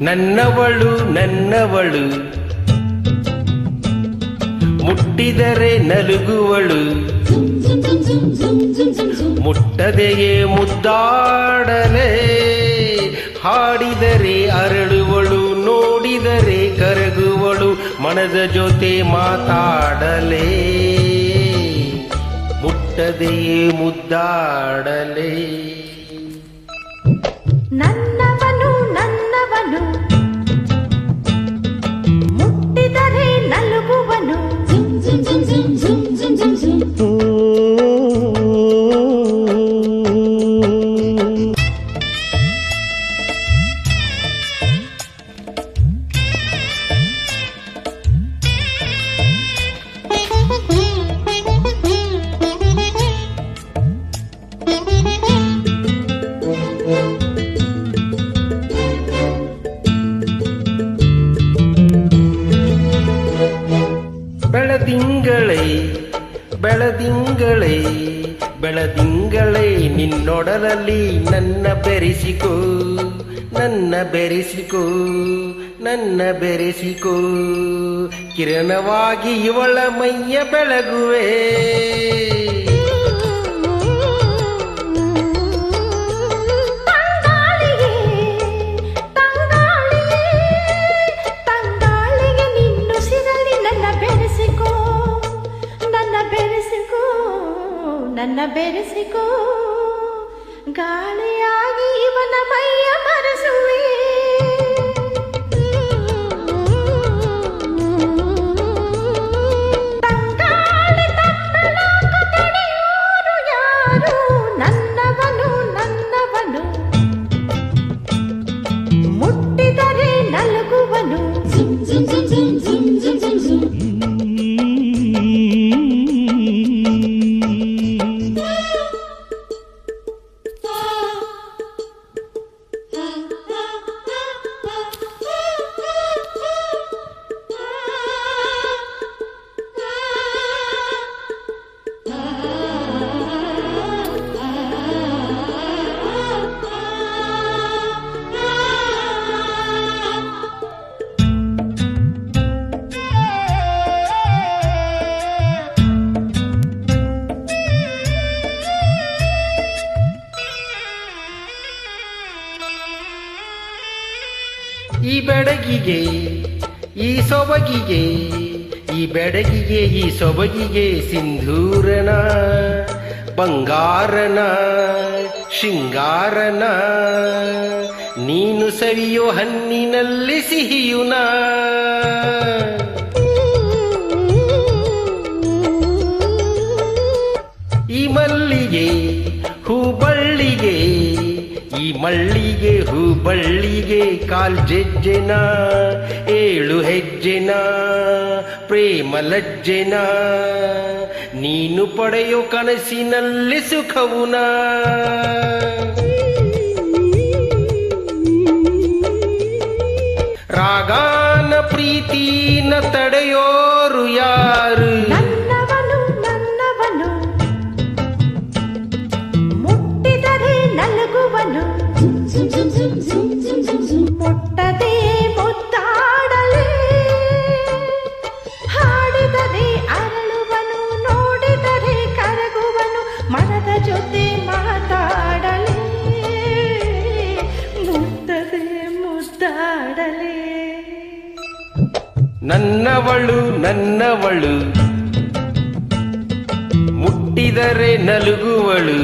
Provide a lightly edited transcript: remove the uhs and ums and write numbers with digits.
ನನ್ನವಳು ನನ್ನವಳು ಮುಟ್ಟಿದರೆ ನಲುಗುವಳು ಮುಟ್ಟದೆಯೇ ಮುದ್ದಾಡಲೇ ಹಾಡಿದರೆ ಅರಳುವಳು ನೋಡಿದರೆ ಕರಗುವಳು ಮನದ ಜೊತೆ ಮಾತಾಡಲೇ ಮುಟ್ಟದೆಯೇ ಮುದ್ದಾಡಲೇ ನನ್ನವನು ನನ್ನವನು ಮುಟ್ಟಿದರೆ ನಲುಗುವನು ಬೆಳದಿಂಗಳೇ ಬೆಳದಿಂಗಳೇ ಬೆಳದಿಂಗಳೇ ನಿನ್ನೊಡಲಲ್ಲಿ ನನ್ನ ಬೆರೆಸಿಕೋ ನನ್ನ ಬೆರೆಸಿಕೋ ನನ್ನ ಬೆರೆಸಿಕೋ ಕಿರಣವಾಗಿ ಇವಳ ಮೈಯ ಬೆಳಗುವೆ ನನ್ನ ಬೆರೆಸಿಕೋ ಗಾಳಿಯಾಗಿ ಇವನ ಮೈಯ ಮರೆಸುವೆ ತಂಗಾಳಿ ತಪ್ಪಲಾಕ ತಡೆಯೋರು ಯಾರು ನನ್ನವನು ನನ್ನವನು ಮುಟ್ಟಿದರೆ ನಲುಗುವನು ಈ ಬೆಡಗಿಗೆ ಈ ಸೊಬಗಿಗೆ ಈ ಬೆಡಗಿಗೆ ಈ ಸೊಬಗಿಗೆ ಸಿಂಧೂರನ ಬಂಗಾರನ ಶೃಂಗಾರನ ನೀನು ಸವಿಯೋ ಹಣ್ಣಿನಲ್ಲಿ ಸಿಹಿಯುನ ಈ ಮಲ್ಲಿಗೆ ಹೂಬಳ್ಳಿಗೆ ಈ ಮಳ್ಳಿಗೆ ಹೂಬಳ್ಳಿಗೆ ಕಾಲ್ಜೆಜ್ಜೆನ ಏಳು ಹೆಜ್ಜೆನ ಪ್ರೇಮ ಲಜ್ಜೆನ ನೀನು ಪಡೆಯೋ ಕನಸಿನಲ್ಲಿ ಸುಖವುನ ರಾಗಾನ ಪ್ರೀತಿನ ತಡೆಯೋರು ಯಾರು ನನ್ನವನು ನನ್ನವನು ಮುಟ್ಟಿದರೆ ನಲುಗುವನು ಮುಟ್ಟದೆ ಮುದ್ದಾಡಲೇ ಹಾಡಿದರೆ ಅರಳುವನು ನೋಡಿದರೆ ಕರಗುವನು ಮನದ ಜೊತೆ ಮಾತಾಡಲೇ ಮುಟ್ಟದೆ ಮುದ್ದಾಡಲೇ ನನ್ನವಳು ನನ್ನವಳು ಮುಟ್ಟಿದರೆ ನಲುಗುವಳು